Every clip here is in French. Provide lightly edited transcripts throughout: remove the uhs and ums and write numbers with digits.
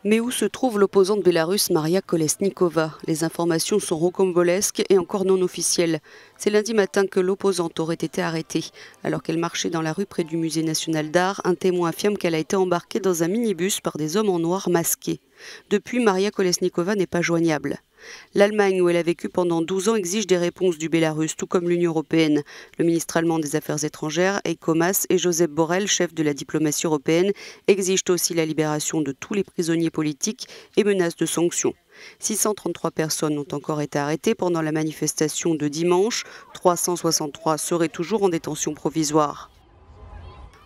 Mais où se trouve l'opposante bélarusse Maria Kolesnikova? Les informations sont rocambolesques et encore non officielles. C'est lundi matin que l'opposante aurait été arrêtée. Alors qu'elle marchait dans la rue près du musée national d'art, un témoin affirme qu'elle a été embarquée dans un minibus par des hommes en noir masqués. Depuis, Maria Kolesnikova n'est pas joignable. L'Allemagne, où elle a vécu pendant 12 ans, exige des réponses du Bélarus, tout comme l'Union européenne. Le ministre allemand des Affaires étrangères, Heiko Maas, et Josep Borrell, chef de la diplomatie européenne, exigent aussi la libération de tous les prisonniers politiques et menacent de sanctions. 633 personnes ont encore été arrêtées pendant la manifestation de dimanche. 363 seraient toujours en détention provisoire.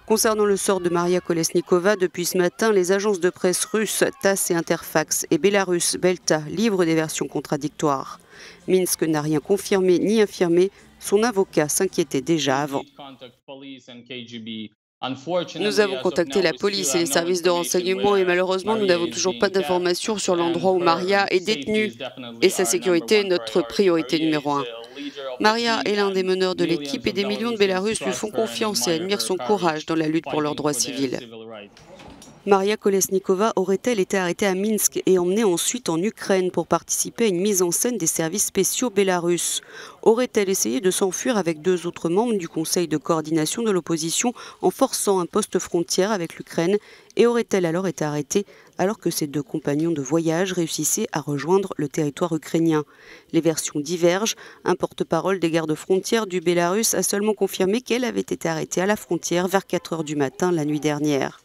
Concernant le sort de Maria Kolesnikova, depuis ce matin, les agences de presse russes TASS et Interfax et bélarusses Belta livrent des versions contradictoires. Minsk n'a rien confirmé ni infirmé, son avocat s'inquiétait déjà avant. Nous avons contacté la police et les services de renseignement et malheureusement nous n'avons toujours pas d'informations sur l'endroit où Maria est détenue et sa sécurité est notre priorité numéro 1. Maria est l'un des meneurs de l'équipe et des millions de Bélarusses lui font confiance et admirent son courage dans la lutte pour leurs droits civils. Maria Kolesnikova aurait-elle été arrêtée à Minsk et emmenée ensuite en Ukraine pour participer à une mise en scène des services spéciaux bélarusses? Aurait-elle essayé de s'enfuir avec 2 autres membres du Conseil de coordination de l'opposition en forçant un poste frontière avec l'Ukraine? Et aurait-elle alors été arrêtée alors que ses 2 compagnons de voyage réussissaient à rejoindre le territoire ukrainien? Les versions divergent. Un porte-parole des gardes-frontières du Bélarus a seulement confirmé qu'elle avait été arrêtée à la frontière vers 4 h du matin la nuit dernière.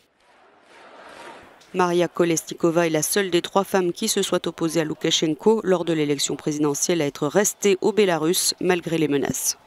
Maria Kolesnikova est la seule des 3 femmes qui se soient opposées à Loukachenko lors de l'élection présidentielle à être restée au Bélarus malgré les menaces.